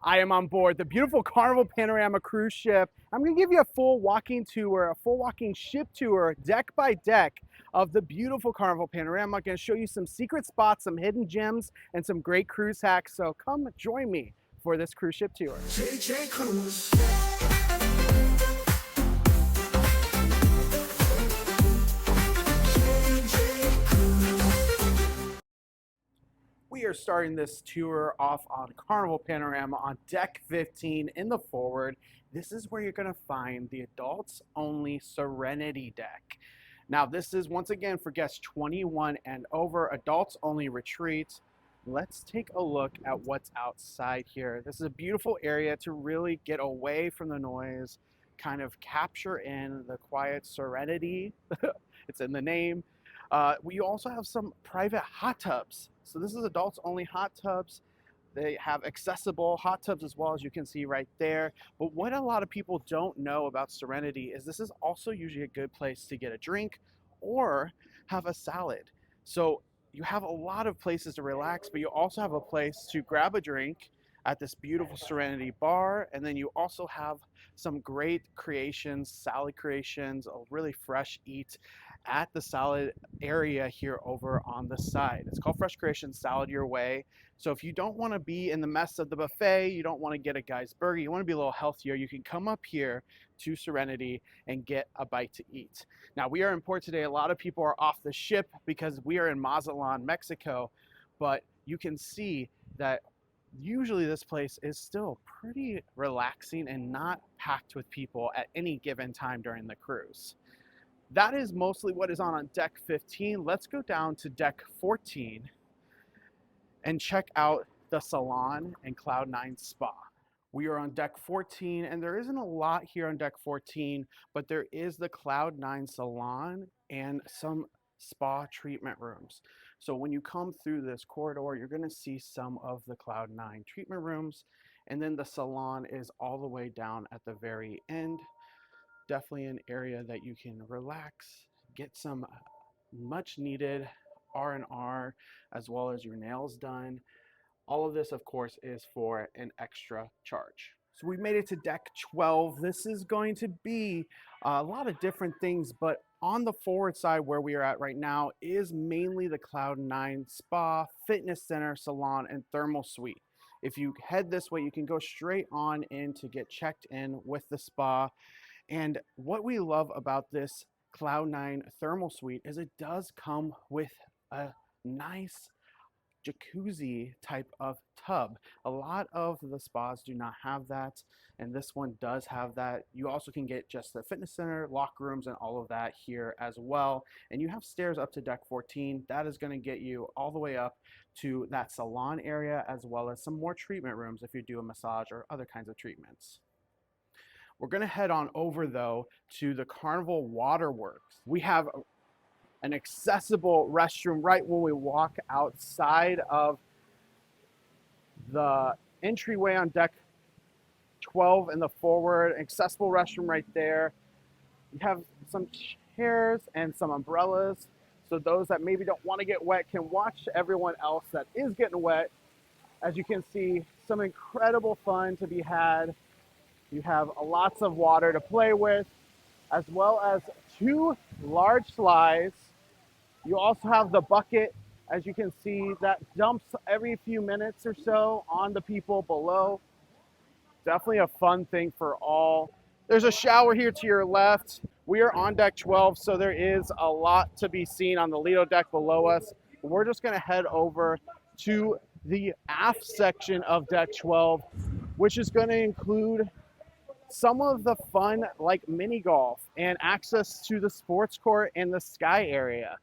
I am on board the beautiful Carnival Panorama Cruise Ship. I'm going to give you a full walking tour, a full walking ship tour, deck by deck of the beautiful Carnival Panorama. I'm going to show you some secret spots, some hidden gems, and some great cruise hacks. So come join me for this cruise ship tour. We are starting this tour off on Carnival Panorama on deck 15 in the forward. This is where you're going to find the adults only Serenity deck. Now this is once again for guests 21 and over, adults only retreat. Let's take a look at what's outside here. This is a beautiful area to really get away from the noise, kind of capture in the quiet serenity. It's in the name. We also have some private hot tubs. So this is adults only hot tubs. They have accessible hot tubs as well, as you can see right there. But what a lot of people don't know about Serenity is this is also usually a good place to get a drink or have a salad. So you have a lot of places to relax, but you also have a place to grab a drink at this beautiful Serenity bar. And then you also have some great creations, salad creations, a really fresh eat at the salad area here over on the side. It's called Fresh Creations Salad Your Way. So if you don't want to be in the mess of the buffet, you don't want to get a guy's burger, you want to be a little healthier, you can come up here to Serenity and get a bite to eat. Now we are in port today. A lot of people are off the ship because we are in Mazatlan, Mexico, but you can see that usually this place is still pretty relaxing and not packed with people at any given time during the cruise. That is mostly what is on deck 15. Let's go down to deck 14 and check out the salon and Cloud9 spa. We are on deck 14 and there isn't a lot here on deck 14, but there is the Cloud9 salon and some spa treatment rooms. So when you come through this corridor, you're going to see some of the Cloud9 treatment rooms, and then the salon is all the way down at the very end. Definitely an area that you can relax, get some much needed R&R as well as your nails done. All of this, of course, is for an extra charge. So we made it to deck 12. This is going to be a lot of different things, but on the forward side where we are at right now is mainly the Cloud9 Spa, Fitness Center, Salon, and Thermal Suite. If you head this way, you can go straight on in to get checked in with the spa. And what we love about this Cloud9 Thermal Suite is it does come with a nice jacuzzi type of tub. A lot of the spas do not have that, and this one does have that. You also can get just the fitness center, locker rooms, and all of that here as well. And you have stairs up to deck 14. That is going to get you all the way up to that salon area, as well as some more treatment rooms if you do a massage or other kinds of treatments. We're going to head on over though to the Carnival Waterworks. We have an accessible restroom right when we walk outside of the entryway on deck 12 in the forward. Accessible restroom right there. You have some chairs and some umbrellas, so those that maybe don't want to get wet can watch everyone else that is getting wet. As you can see, some incredible fun to be had. You have lots of water to play with, as well as 2 large slides. You also have the bucket, as you can see, that dumps every few minutes or so on the people below. Definitely a fun thing for all. There's a shower here to your left. We are on deck 12, so there is a lot to be seen on the Lido deck below us. We're just gonna head over to the aft section of deck 12, which is gonna include some of the fun like mini golf and access to the sports court and the sky area.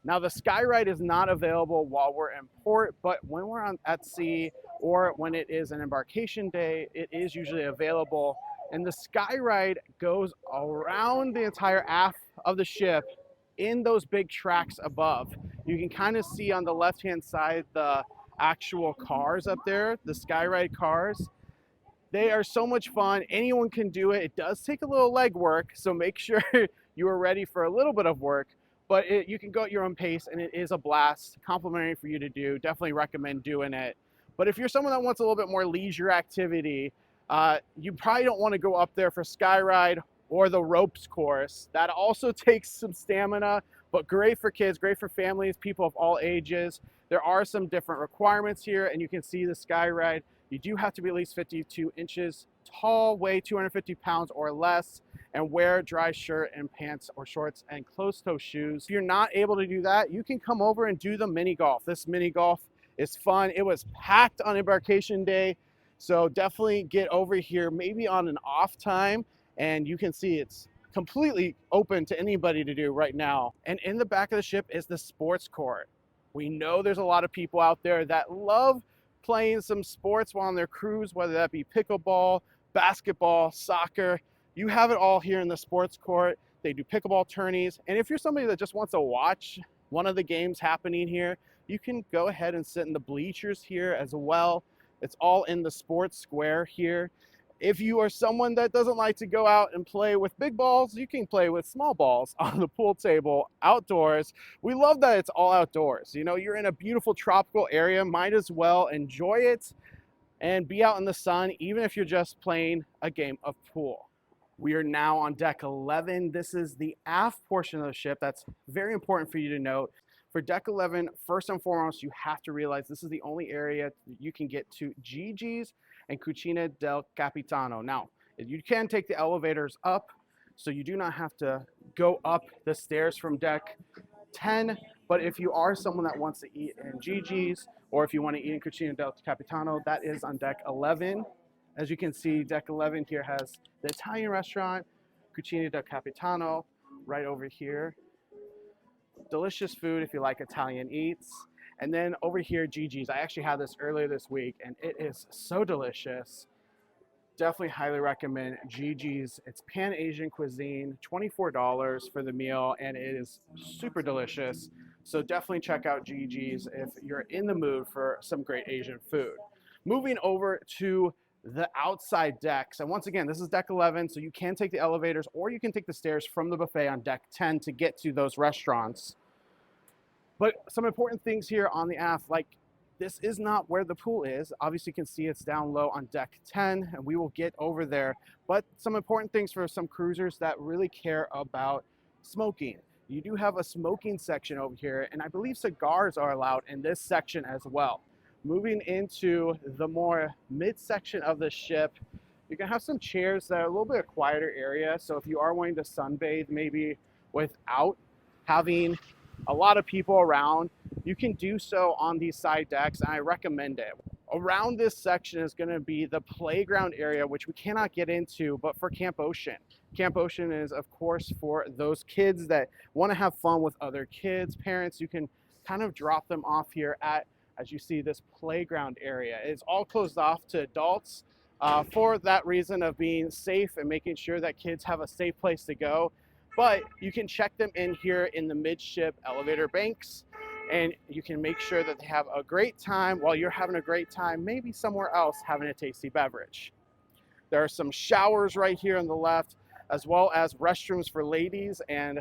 Now the sky ride is not available while we're in port, but when we're at sea or when it is an embarkation day, it is usually available. And the sky ride goes around the entire aft of the ship in those big tracks above. You can kind of see on the left-hand side the actual cars up there, the sky ride cars. They are so much fun. Anyone can do it. It does take a little leg work, so make sure you are ready for a little bit of work, but you can go at your own pace and it is a blast. Complimentary for you to do. Definitely recommend doing it. But if you're someone that wants a little bit more leisure activity, you probably don't want to go up there for Skyride or the ropes course. That also takes some stamina, but great for kids, great for families, people of all ages. There are some different requirements here, and you can see the Skyride. You do have to be at least 52 inches tall, weigh 250 pounds or less, and wear dry shirt and pants or shorts and closed-toe shoes. If you're not able to do that, you can come over and do the mini golf. This mini golf is fun. It was packed on embarkation day, so definitely get over here maybe on an off time, and you can see it's completely open to anybody to do right now. And in the back of the ship is the sports court. We know there's a lot of people out there that love playing some sports while on their cruise, whether that be pickleball, basketball, soccer. You have it all here in the sports court. They do pickleball tourneys. And if you're somebody that just wants to watch one of the games happening here, you can go ahead and sit in the bleachers here as well. It's all in the sports square here. If you are someone that doesn't like to go out and play with big balls, you can play with small balls on the pool table outdoors. We love that it's all outdoors. You know, you're in a beautiful tropical area, might as well enjoy it and be out in the sun, even if you're just playing a game of pool. We are now on deck 11. This is the aft portion of the ship. That's very important for you to note. For deck 11, first and foremost, you have to realize this is the only area you can get to Gigi's and Cucina del Capitano. Now, you can take the elevators up, so you do not have to go up the stairs from deck 10, but if you are someone that wants to eat in Gigi's, or if you want to eat in Cucina del Capitano, that is on deck 11. As you can see, deck 11 here has the Italian restaurant, Cucina del Capitano, right over here. Delicious food if you like Italian eats. And then over here, Gigi's. I actually had this earlier this week, and it is so delicious. Definitely highly recommend Gigi's. It's Pan-Asian cuisine, $24 for the meal, and it is super delicious. So definitely check out Gigi's if you're in the mood for some great Asian food. Moving over to the outside decks, and once again, this is deck 11, so you can take the elevators or you can take the stairs from the buffet on deck 10 to get to those restaurants. But some important things here on the aft, like this is not where the pool is. Obviously, you can see it's down low on deck 10, and we will get over there. But some important things for some cruisers that really care about smoking. You do have a smoking section over here, and I believe cigars are allowed in this section as well. Moving into the more midsection of the ship, you can have some chairs that are a little bit quieter area. So if you are wanting to sunbathe, maybe without having a lot of people around, you can do so on these side decks, and I recommend it. Around this section is going to be the playground area, which we cannot get into, but for Camp Ocean. Camp Ocean is, of course, for those kids that want to have fun with other kids. Parents, you can kind of drop them off here at, as you see, this playground area. It's all closed off to adults for that reason of being safe and making sure that kids have a safe place to go. But you can check them in here in the midship elevator banks, and you can make sure that they have a great time while you're having a great time, maybe somewhere else having a tasty beverage. There are some showers right here on the left, as well as restrooms for ladies and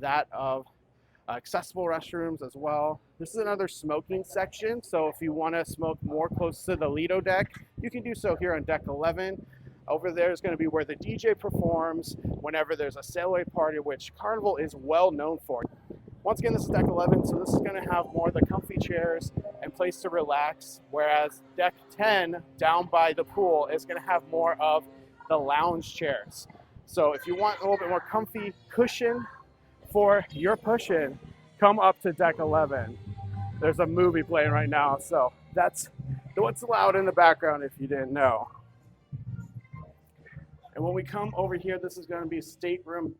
that of accessible restrooms as well. This is another smoking section, so if you want to smoke more close to the Lido deck, you can do so here on deck 11. Over there is going to be where the DJ performs whenever there's a sailaway party, which Carnival is well known for. Once again, this is deck 11, so this is going to have more of the comfy chairs and place to relax, whereas deck 10 down by the pool is going to have more of the lounge chairs. So if you want a little bit more comfy cushion for your push-in, come up to deck 11. There's a movie playing right now, so that's what's loud in the background if you didn't know. And when we come over here, this is going to be stateroom.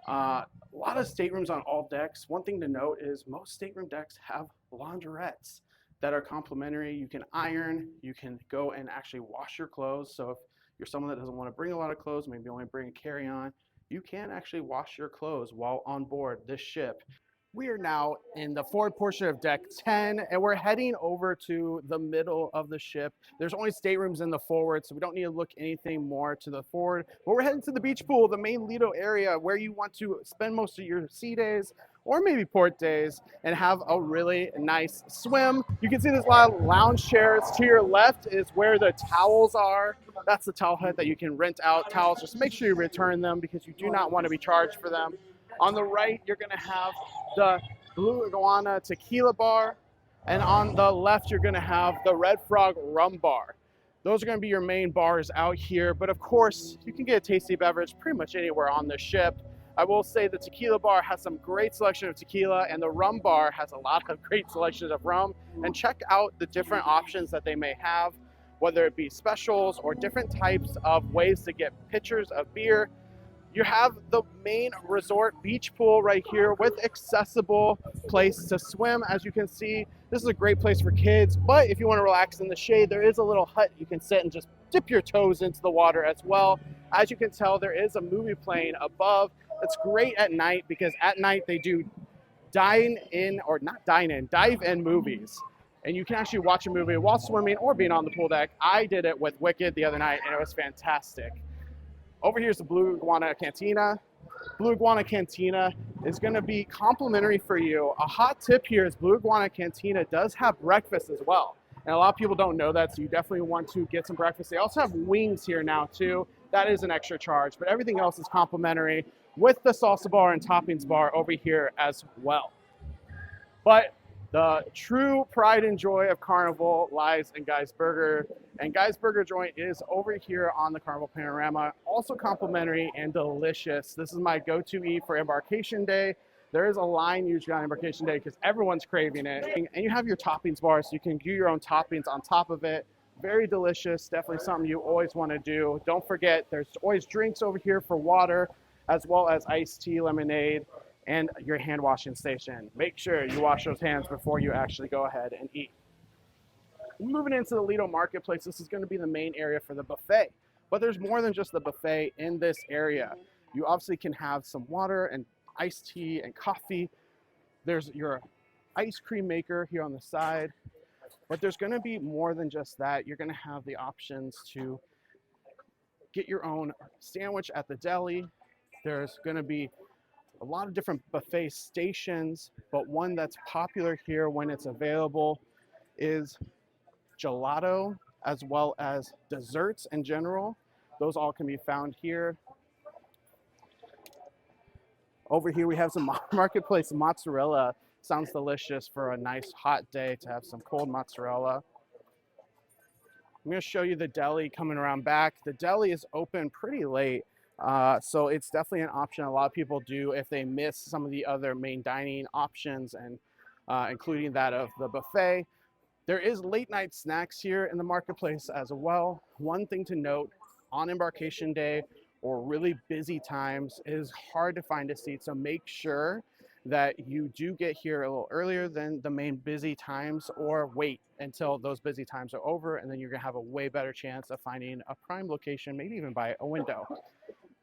A lot of staterooms on all decks. One thing to note is most stateroom decks have laundrettes that are complimentary. You can iron, you can go and actually wash your clothes. So if you're someone that doesn't want to bring a lot of clothes, maybe only bring a carry-on, you can actually wash your clothes while on board this ship. We are now in the forward portion of deck 10, and we're heading over to the middle of the ship. There's only staterooms in the forward, so we don't need to look anything more to the forward. But we're heading to the beach pool, the main Lido area where you want to spend most of your sea days, or maybe port days and have a really nice swim. You can see there's a lot of lounge chairs. To your left is where the towels are. That's the towel hut that you can rent out towels. Just make sure you return them because you do not want to be charged for them. On the right, you're going to have the Blue Iguana Tequila Bar. And on the left, you're going to have the RedFrog Rum Bar. Those are going to be your main bars out here. But of course, you can get a tasty beverage pretty much anywhere on the ship. I will say the tequila bar has some great selection of tequila, and the rum bar has a lot of great selections of rum. And check out the different options that they may have, whether it be specials or different types of ways to get pitchers of beer. You have the main resort beach pool right here with accessible place to swim. As you can see, this is a great place for kids, but if you want to relax in the shade, there is a little hut you can sit and just dip your toes into the water as well. As you can tell, there is a movie playing above. It's great at night because at night they do dive in movies. And you can actually watch a movie while swimming or being on the pool deck. I did it with Wicked the other night and it was fantastic. Over here is the Blue Iguana Cantina. Blue Iguana Cantina is going to be complimentary for you. A hot tip here is Blue Iguana Cantina does have breakfast as well. And a lot of people don't know that, so you definitely want to get some breakfast. They also have wings here now too. That is an extra charge, but everything else is complimentary with the salsa bar and toppings bar over here as well. But the true pride and joy of Carnival lies in Guy's Burger. And Guy's Burger joint is over here on the Carnival Panorama. Also complimentary and delicious. This is my go-to eat for embarkation day. There is a line usually on embarkation day because everyone's craving it. And you have your toppings bar, so you can do your own toppings on top of it. Very delicious, definitely something you always want to do. Don't forget, there's always drinks over here for water, as well as iced tea, lemonade, and your hand washing station. Make sure you wash those hands before you actually go ahead and eat. Moving into the Lido Marketplace, this is going to be the main area for the buffet. But there's more than just the buffet in this area. You obviously can have some water and iced tea and coffee. There's your ice cream maker here on the side. But there's going to be more than just that. You're going to have the options to get your own sandwich at the deli. There's going to be a lot of different buffet stations, but one that's popular here when it's available is gelato, as well as desserts in general. Those all can be found here. Over here we have some marketplace mozzarella. Sounds delicious for a nice hot day to have some cold mozzarella. I'm going to show you the deli coming around back. The deli is open pretty late. So it's definitely an option a lot of people do if they miss some of the other main dining options, and including that of the buffet. There is late night snacks here in the marketplace as well. One thing to note, on embarkation day or really busy times, it is hard to find a seat, so make sure that you do get here a little earlier than the main busy times, or wait until those busy times are over, and then you're gonna have a way better chance of finding a prime location, maybe even by a window.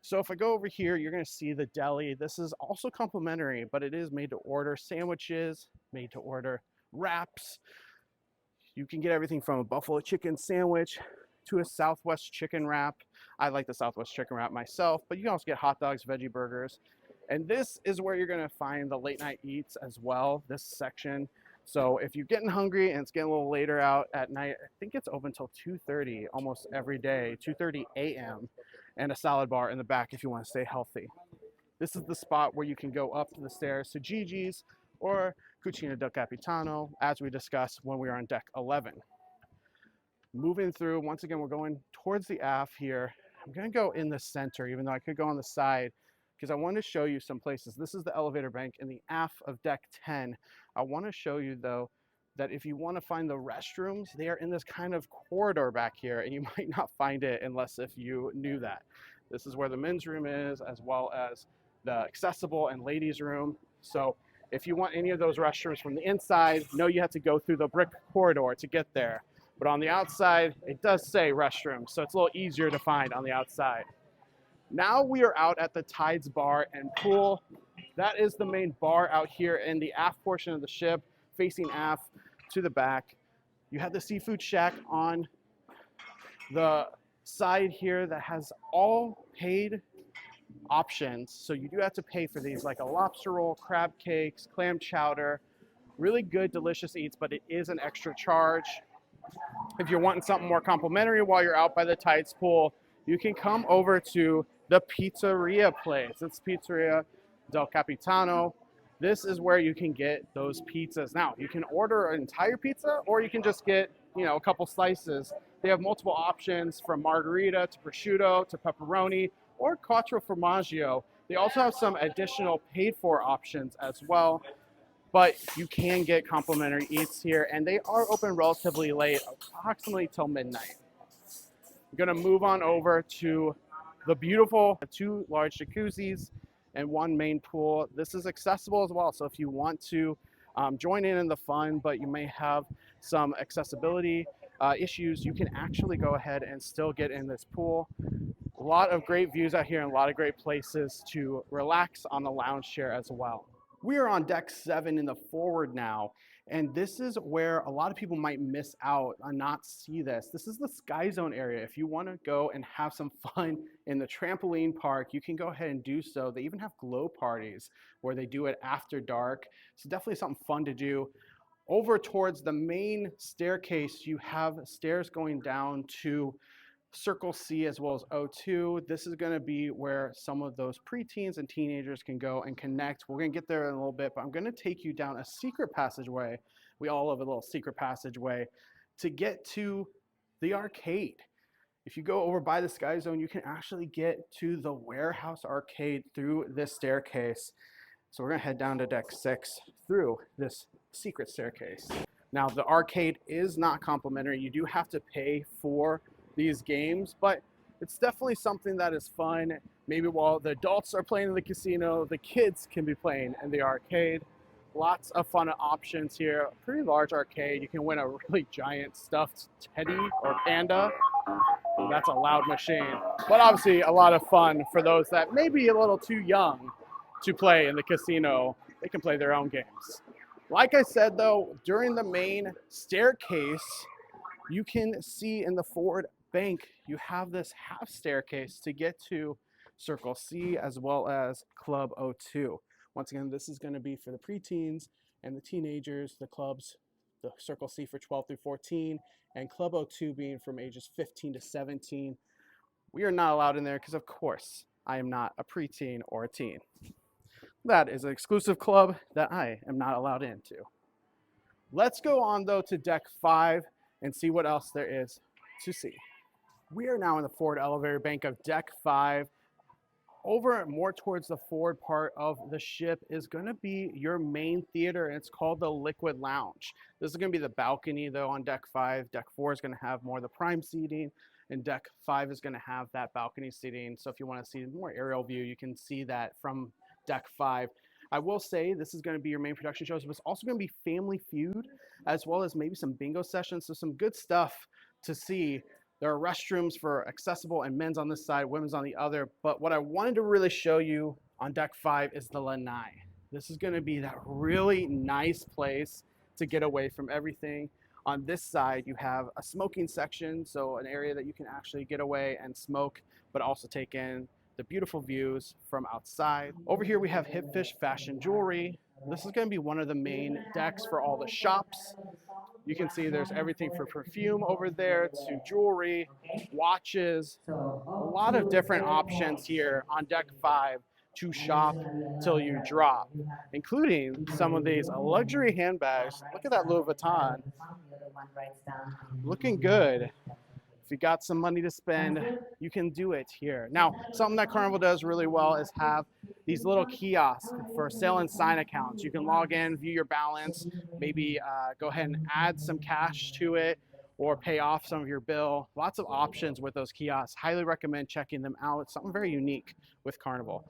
So if I go over here, you're gonna see the deli. This is also complimentary, but it is made to order sandwiches, made to order wraps. You can get everything from a buffalo chicken sandwich to a Southwest chicken wrap. I like the Southwest chicken wrap myself, but you can also get hot dogs, veggie burgers. And this is where you're gonna find the late night eats as well, this section. So if you're getting hungry and it's getting a little later out at night, I think it's open till 2:30 almost every day, 2:30 a.m. and a salad bar in the back if you want to stay healthy. This is the spot where you can go up the stairs to Gigi's or Cucina del Capitano, as we discussed when we were on deck 11. Moving through, once again, we're going towards the aft here. I'm gonna go in the center, even though I could go on the side, because I want to show you some places. This is the elevator bank in the aft of deck 10. I want to show you though that if you want to find the restrooms, they are in this kind of corridor back here, and you might not find it unless if you knew that. This is where the men's room is, as well as the accessible and ladies room. So if you want any of those restrooms from the inside, know you have to go through the brick corridor to get there. But on the outside, it does say restrooms, so it's a little easier to find on the outside. Now we are out at the Tides Bar and Pool. That is the main bar out here in the aft portion of the ship, facing aft to the back. You have the seafood shack on the side here that has all paid options. So you do have to pay for these, like a lobster roll, crab cakes, clam chowder. Really good, delicious eats, but it is an extra charge. If you're wanting something more complimentary while you're out by the tides pool, you can come over to the pizzeria place. It's Pizzeria del Capitano. This is where you can get those pizzas. Now, you can order an entire pizza or you can just get, a couple slices. They have multiple options from margherita to prosciutto to pepperoni or quattro formaggio. They also have some additional paid for options as well, but you can get complimentary eats here, and they are open relatively late, approximately till midnight. I'm gonna move on over to the beautiful 2 large jacuzzis and 1 main pool. This is accessible as well, so if you want to join in the fun, but you may have some accessibility issues, you can actually go ahead and still get in this pool. A lot of great views out here and a lot of great places to relax on the lounge chair as well. We are on deck 7 in the forward now, and this is where a lot of people might miss out and not see this. This is the Sky Zone area. If you want to go and have some fun in the trampoline park, you can go ahead and do so. They even have glow parties where they do it after dark. So definitely something fun to do. Over towards the main staircase, you have stairs going down to Circle C as well as O2. This is going to be where some of those preteens and teenagers can go and connect. We're going to get there in a little bit, but I'm going to take you down a secret passageway. We all love a little secret passageway to get to the arcade. If you go over by the Sky Zone, you can actually get to the warehouse arcade through this staircase. So we're going to head down to deck 6 through this secret staircase. Now, the arcade is not complimentary. You do have to pay for these games, but it's definitely something that is fun. Maybe while the adults are playing in the casino, the kids can be playing in the arcade. Lots of fun options here. A pretty large arcade. You can win a really giant stuffed teddy or panda. That's a loud machine. But obviously a lot of fun for those that may be a little too young to play in the casino. They can play their own games. Like I said though, during the main staircase, you can see in the forward bank, you have this half staircase to get to Circle C as well as Club O2. Once again, this is going to be for the preteens and the teenagers, the clubs, the Circle C for 12 through 14, and Club O2 being from ages 15 to 17. We are not allowed in there because, of course, I am not a preteen or a teen. That is an exclusive club that I am not allowed into. Let's go on, though, to deck 5 and see what else there is to see. We are now in the forward elevator bank of deck 5. Over more towards the forward part of the ship is going to be your main theater, and it's called the Liquid Lounge. This is going to be the balcony, though, on deck 5. Deck 4 is going to have more of the prime seating, and deck 5 is going to have that balcony seating. So if you want to see more aerial view, you can see that from deck 5. I will say this is going to be your main production shows, but it's also going to be Family Feud, as well as maybe some bingo sessions. So some good stuff to see. There are restrooms for accessible and men's on this side, women's on the other. But what I wanted to really show you on deck 5 is the lanai. This is going to be that really nice place to get away from everything. On this side, you have a smoking section, so an area that you can actually get away and smoke, but also take in the beautiful views from outside. Over here, we have Hipfish Fashion Jewelry. This is going to be one of the main decks for all the shops. You can see there's everything for perfume over there to jewelry, watches, a lot of different options here on deck 5 to shop till you drop, including some of these luxury handbags. Look at that Louis Vuitton. Looking good. If you got some money to spend, you can do it here. Now, something that Carnival does really well is have these little kiosks for sale and sign accounts. You can log in, view your balance, maybe go ahead and add some cash to it or pay off some of your bill. Lots of options with those kiosks. Highly recommend checking them out. It's something very unique with Carnival.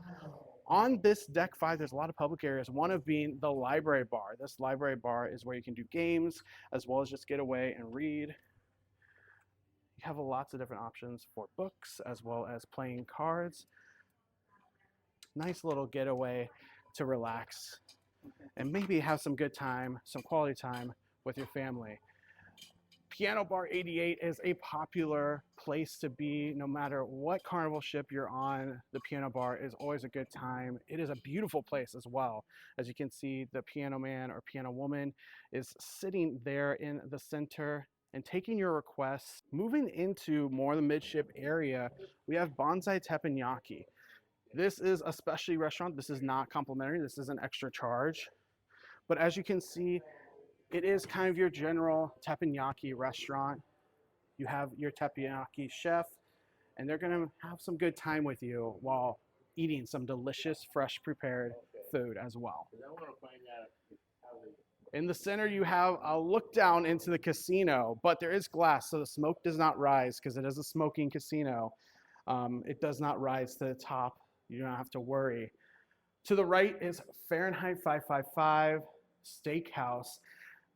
On this deck 5, there's a lot of public areas, one of being the library bar. This library bar is where you can do games as well as just get away and read. You have lots of different options for books as well as playing cards. Nice little getaway to relax and maybe have some good time, some quality time with your family. Piano Bar 88 is a popular place to be no matter what carnival ship you're on. The Piano Bar is always a good time. It is a beautiful place as well. As you can see, the piano man or piano woman is sitting there in the center and taking your requests. Moving into more the midship area, we have Bonsai Teppanyaki. This is a specialty restaurant. This is not complimentary. This is an extra charge. But as you can see, it is kind of your general teppanyaki restaurant. You have your teppanyaki chef, and they're gonna have some good time with you while eating some delicious, fresh prepared food as well. In the center, you have a look down into the casino, but there is glass, so the smoke does not rise because it is a smoking casino. It does not rise to the top. You don't have to worry. To the right is Fahrenheit 555 Steakhouse.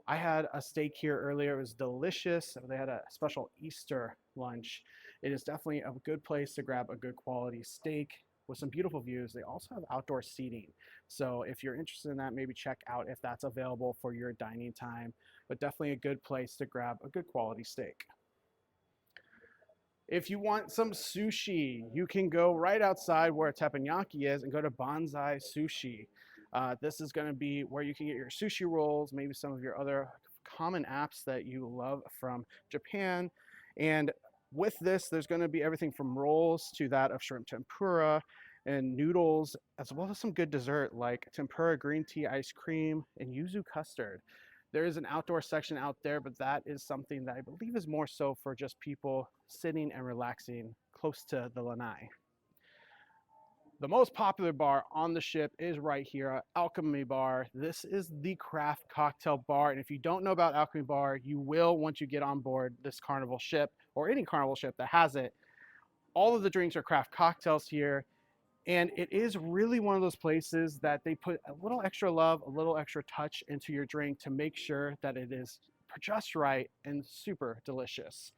I had a steak here earlier. It was delicious. They had a special Easter lunch. It is definitely a good place to grab a good quality steak with some beautiful views. They also have outdoor seating. So if you're interested in that, maybe check out if that's available for your dining time, but definitely a good place to grab a good quality steak. If you want some sushi, you can go right outside where teppanyaki is and go to Bonsai Sushi. This is going to be where you can get your sushi rolls, maybe some of your other common apps that you love from Japan. And with this, there's going to be everything from rolls to that of shrimp tempura and noodles, as well as some good dessert like tempura green tea ice cream and yuzu custard. There is an outdoor section out there, but that is something that I believe is more so for just people sitting and relaxing close to the lanai. The most popular bar on the ship is right here, Alchemy Bar. This is the craft cocktail bar, and if you don't know about Alchemy Bar, you will once you get on board this carnival ship or any carnival ship that has it. All of the drinks are craft cocktails here, and it is really one of those places that they put a little extra love, a little extra touch into your drink to make sure that it is just right and super delicious.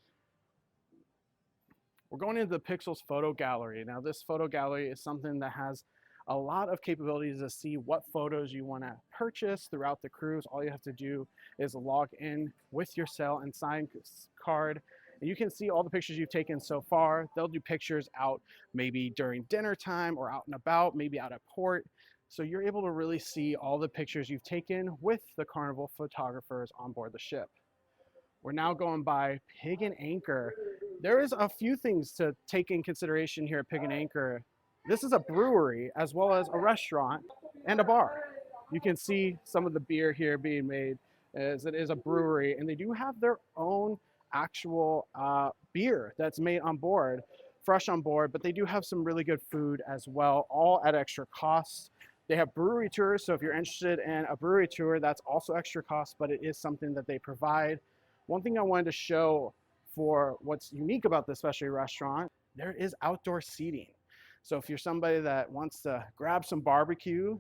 We're going into the Pixels photo gallery. Now this photo gallery is something that has a lot of capabilities to see what photos you want to purchase throughout the cruise. All you have to do is log in with your cell and sign card, and you can see all the pictures you've taken so far. They'll do pictures out maybe during dinner time or out and about, maybe out at port. So you're able to really see all the pictures you've taken with the Carnival photographers on board the ship. We're now going by Pig and Anchor. There is a few things to take in consideration here at Pig and Anchor. This is a brewery as well as a restaurant and a bar. You can see some of the beer here being made as it is a brewery, and they do have their own actual beer that's made on board, fresh on board, but they do have some really good food as well, all at extra cost. They have brewery tours, so if you're interested in a brewery tour, that's also extra cost, but it is something that they provide. One thing I wanted to show for what's unique about this specialty restaurant, there is outdoor seating. So if you're somebody that wants to grab some barbecue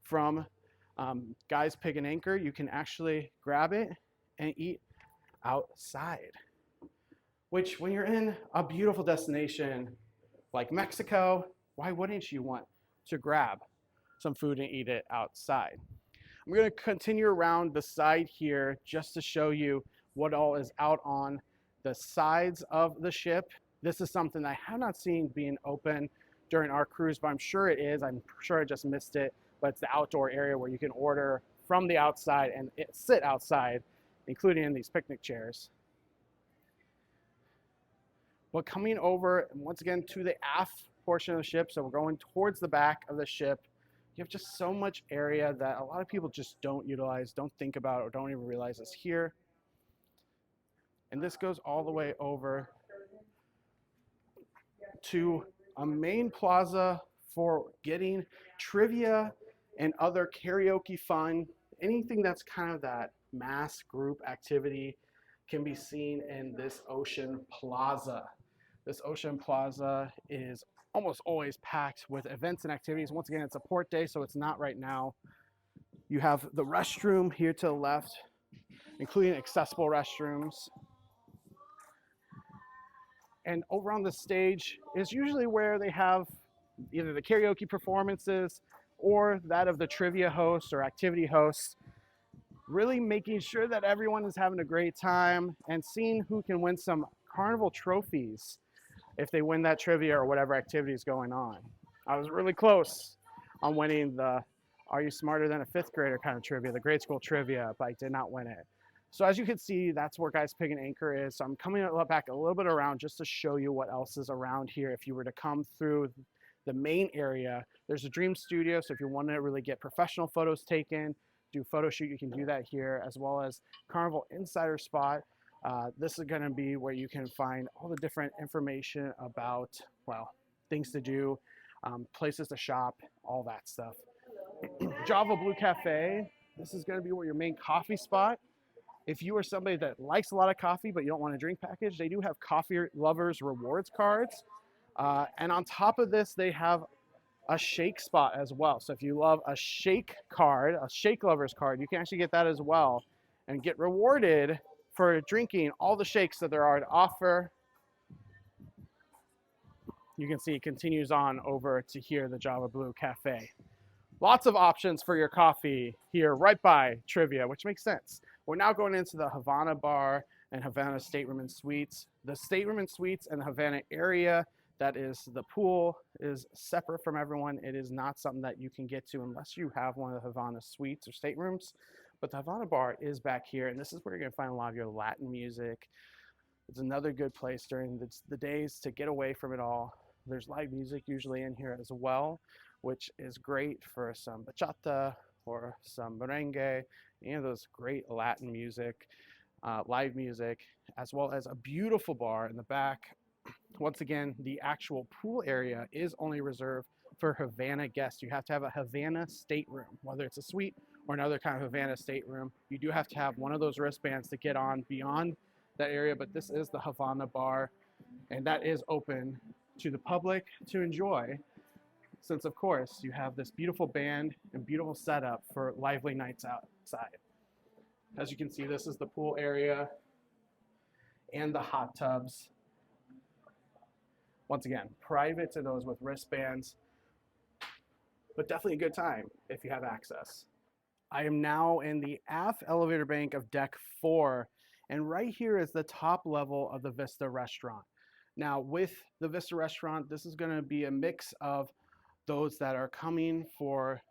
from Guy's Pig and Anchor, you can actually grab it and eat outside. Which when you're in a beautiful destination like Mexico, why wouldn't you want to grab some food and eat it outside? I'm going to continue around the side here just to show you what all is out on the sides of the ship. This is something I have not seen being open during our cruise, but I'm sure it is. I'm sure I just missed it, but it's the outdoor area where you can order from the outside and sit outside, including in these picnic chairs. But coming over, once again, to the aft portion of the ship, so we're going towards the back of the ship, you have just so much area that a lot of people just don't utilize, don't think about, or don't even realize is here. And this goes all the way over to a main plaza for getting trivia and other karaoke fun. Anything that's kind of that mass group activity can be seen in this ocean plaza. This ocean plaza is almost always packed with events and activities. Once again, it's a port day, so it's not right now. You have the restroom here to the left, including accessible restrooms. And over on the stage is usually where they have either the karaoke performances or that of the trivia host or activity host. really making sure that everyone is having a great time and seeing who can win some Carnival trophies if they win that trivia or whatever activity is going on. I was really close on winning the Are You Smarter Than a Fifth Grader kind of trivia, the grade school trivia, but I did not win it. So as you can see, that's where Guys Pig and Anchor is. So I'm coming back a little bit around just to show you what else is around here. If you were to come through the main area, there's a dream studio. So if you want to really get professional photos taken, do photo shoot, you can do that here, as well as Carnival Insider Spot. This is going to be where you can find all the different information about, well, things to do, places to shop, all that stuff. Java Blue Cafe, this is going to be where your main coffee spot. If you are somebody that likes a lot of coffee but you don't want a drink package, they do have coffee lovers rewards cards. And on top of this, they have a shake spot as well. So if you love a shake card, a shake lovers card, you can actually get that as well and get rewarded for drinking all the shakes that there are to offer. You can see it continues on over to here, the Java Blue Cafe. Lots of options for your coffee here right by trivia, which makes sense. We're now going into the Havana Bar and Havana Stateroom and Suites. The Stateroom and Suites and the Havana area, that is the pool, is separate from everyone. It is not something that you can get to unless you have one of the Havana Suites or staterooms. But the Havana Bar is back here, and this is where you're going to find a lot of your Latin music. It's another good place during the days to get away from it all. There's live music usually in here as well, which is great for some bachata or some merengue, any of those great Latin music, live music, as well as a beautiful bar in the back. Once again, the actual pool area is only reserved for Havana guests. You have to have a Havana stateroom, whether it's a suite or another kind of Havana stateroom. You do have to have one of those wristbands to get on beyond that area, but this is the Havana Bar, and that is open to the public to enjoy, since of course you have this beautiful band and beautiful setup for lively nights outside. As you can see, this is the pool area and the hot tubs. Once again, private to those with wristbands, but definitely a good time if you have access. I am now in the aft elevator bank of deck 4, and right here is the top level of the Vista restaurant. Now with the Vista restaurant, this is going to be a mix of those that are coming for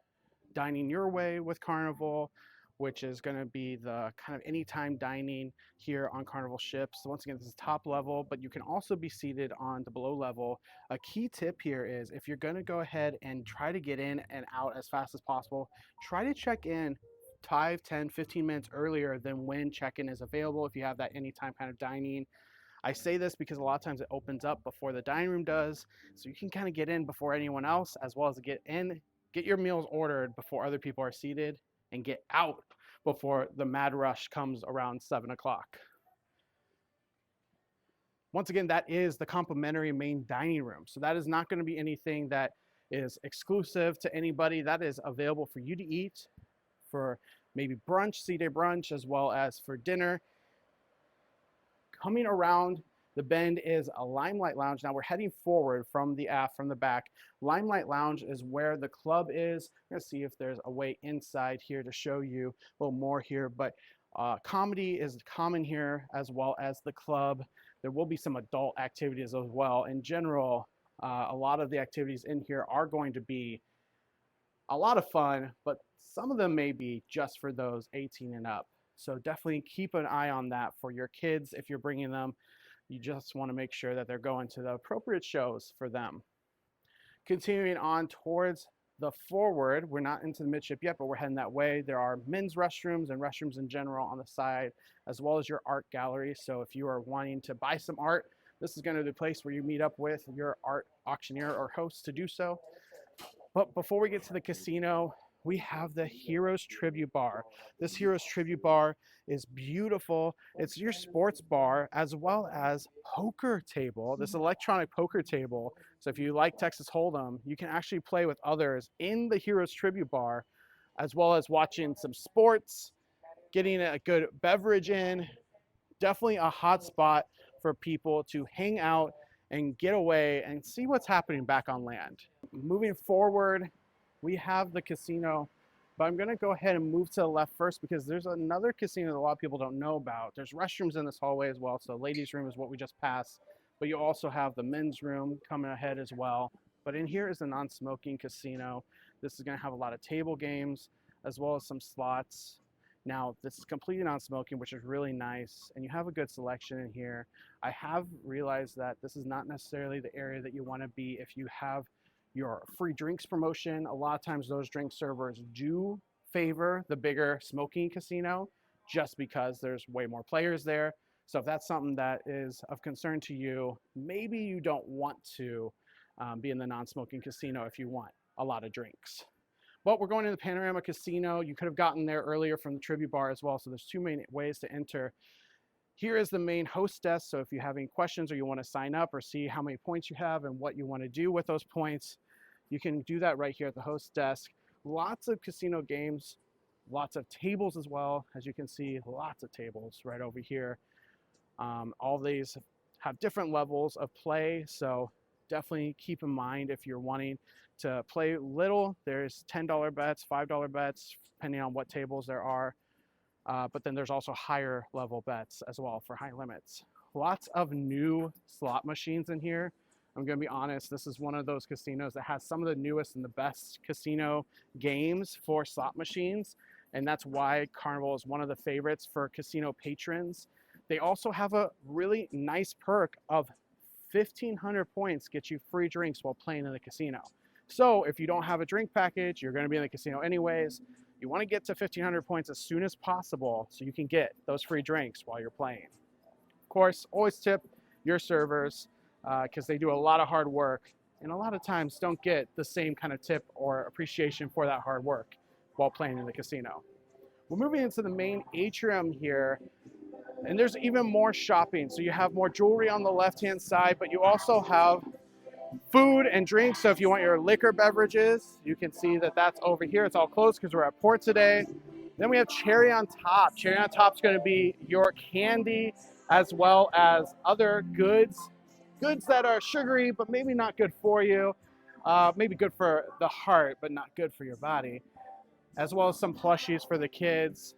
dining your way with Carnival, which is going to be the kind of anytime dining here on Carnival ships. So once again, this is top level, but you can also be seated on the below level. A key tip here is if you're going to go ahead and try to get in and out as fast as possible, try to check in 5, 10, 15 minutes earlier than when check-in is available if you have that anytime kind of dining. I say this because a lot of times it opens up before the dining room does, so you can kind of get in before anyone else, as well as get your meals ordered before other people are seated, and get out before the mad rush comes around 7 o'clock. Once again, that is the complimentary main dining room. So that is not going to be anything that is exclusive to anybody. That is available for you to eat for maybe brunch, C-Day brunch, as well as for dinner. Coming around the bend is a Limelight Lounge. Now we're heading forward from the aft, from the back. Limelight Lounge is where the club is. I'm gonna see if there's a way inside here to show you a little more here, but comedy is common here as well as the club. There will be some adult activities as well. In general, a lot of the activities in here are going to be a lot of fun, but some of them may be just for those 18 and up. So definitely keep an eye on that for your kids if you're bringing them. You just want to make sure that they're going to the appropriate shows for them. Continuing on towards the forward, we're not into the midship yet, but we're heading that way. There are men's restrooms and restrooms in general on the side, as well as your art gallery. So if you are wanting to buy some art, this is going to be the place where you meet up with your art auctioneer or host to do so. But before we get to the casino, we have the Heroes Tribute Bar. This Heroes Tribute Bar is beautiful. It's your sports bar as well as poker table, this electronic poker table. So if you like Texas Hold'em, you can actually play with others in the Heroes Tribute Bar, as well as watching some sports, getting a good beverage in. Definitely a hot spot for people to hang out and get away and see what's happening back on land. Moving forward, we have the casino But I'm gonna go ahead and move to the left first because there's another casino that a lot of people don't know about. There's restrooms in this hallway as well. So ladies' room is what we just passed, but you also have the men's room coming ahead as well. But in here is a non-smoking casino. This is gonna have a lot of table games as well as some slots. Now, this is completely non-smoking, which is really nice, and you have a good selection in here. I have realized that this is not necessarily the area that you want to be if you have your free drinks promotion. A lot of times those drink servers do favor the bigger smoking casino just because there's way more players there. So if that's something that is of concern to you, maybe you don't want to be in the non-smoking casino if you want a lot of drinks. But we're going to the Panorama Casino. You could have gotten there earlier from the trivia bar as well. So there's two main ways to enter. Here is the main host desk. So if you have any questions or you want to sign up or see how many points you have and what you want to do with those points, you can do that right here at the host desk. Lots of casino games, lots of tables as well. As you can see, lots of tables right over here. All these have different levels of play. So definitely keep in mind if you're wanting to play little, there's $10 bets, $5 bets, depending on what tables there are. But then there's also higher level bets as well for high limits. Lots of new slot machines in here. I'm gonna be honest, this is one of those casinos that has some of the newest and the best casino games for slot machines. And that's why Carnival is one of the favorites for casino patrons. They also have a really nice perk of 1,500 points get you free drinks while playing in the casino. So if you don't have a drink package, you're going to be in the casino anyways. You want to get to 1,500 points as soon as possible so you can get those free drinks while you're playing. Of course, always tip your servers because they do a lot of hard work and a lot of times don't get the same kind of tip or appreciation for that hard work while playing in the casino. We're moving into the main atrium here. And there's even more shopping. So you have more jewelry on the left-hand side, but you also have food and drinks. So if you want your liquor beverages, you can see that that's over here. It's all closed because we're at port today. Then we have cherry on top. Cherry on top is going to be your candy as well as other goods that are sugary, but maybe not good for you. Maybe good for the heart, but not good for your body. As well as some plushies for the kids.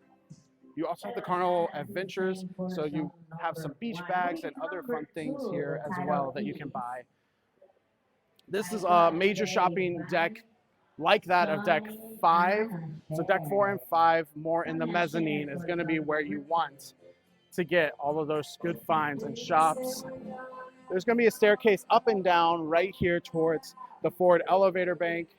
You also have the Carnival Adventures, so you have some beach bags and other fun things here as well that you can buy. This is a major shopping deck like that of deck 5. So deck 4 and 5, more in the mezzanine, is going to be where you want to get all of those good finds and shops. There's going to be a staircase up and down right here towards the forward elevator bank.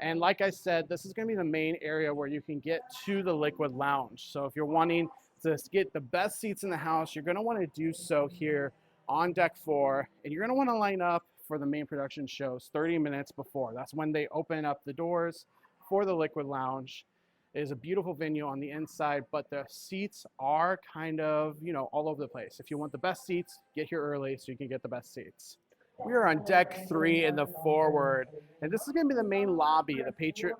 And like I said, this is going to be the main area where you can get to the Liquid Lounge. So if you're wanting to get the best seats in the house, you're going to want to do so here on deck 4. And you're going to want to line up for the main production shows 30 minutes before. That's when they open up the doors for the Liquid Lounge. It is a beautiful venue on the inside, but the seats are kind of, all over the place. If you want the best seats, get here early so you can get the best seats. We are on deck 3 in the forward, and this is going to be the main lobby, the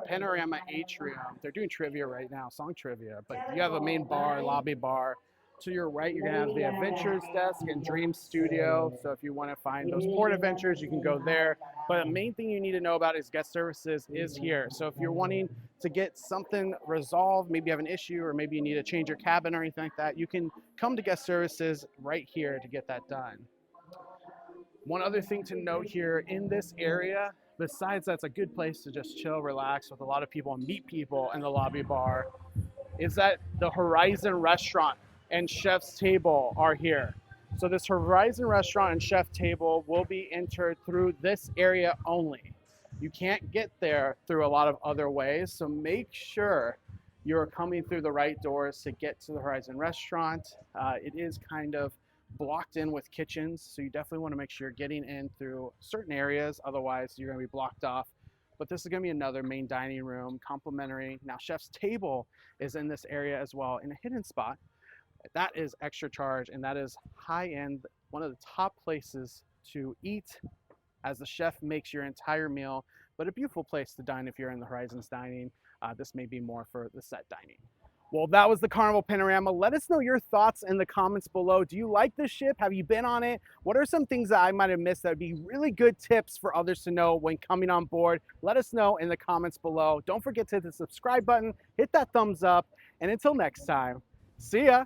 Panorama Atrium. They're doing trivia right now, song trivia, but you have a main bar, lobby bar. To your right, you're going to have the Adventures desk and Dream Studio. So if you want to find those port adventures, you can go there. But the main thing you need to know about is guest services is here. So if you're wanting to get something resolved, maybe you have an issue or maybe you need to change your cabin or anything like that, you can come to guest services right here to get that done. One other thing to note here in this area, besides that's a good place to just chill, relax with a lot of people and meet people in the lobby bar, is that the Horizon Restaurant and Chef's Table are here. So this Horizon Restaurant and Chef Table will be entered through this area only. You can't get there through a lot of other ways, so make sure you're coming through the right doors to get to the Horizon Restaurant. It is kind of blocked in with kitchens, so you definitely want to make sure you're getting in through certain areas, otherwise you're going to be blocked off. But this is going to be another main dining room, complimentary. Now Chef's Table is in this area as well in a hidden spot. That is extra charge, and that is high end, one of the top places to eat as the chef makes your entire meal, but a beautiful place to dine if you're in the Horizons dining. This may be more for the set dining. Well, that was the Carnival Panorama. Let us know your thoughts in the comments below. Do you like this ship? Have you been on it? What are some things that I might have missed that would be really good tips for others to know when coming on board? Let us know in the comments below. Don't forget to hit the subscribe button, hit that thumbs up, and until next time, see ya.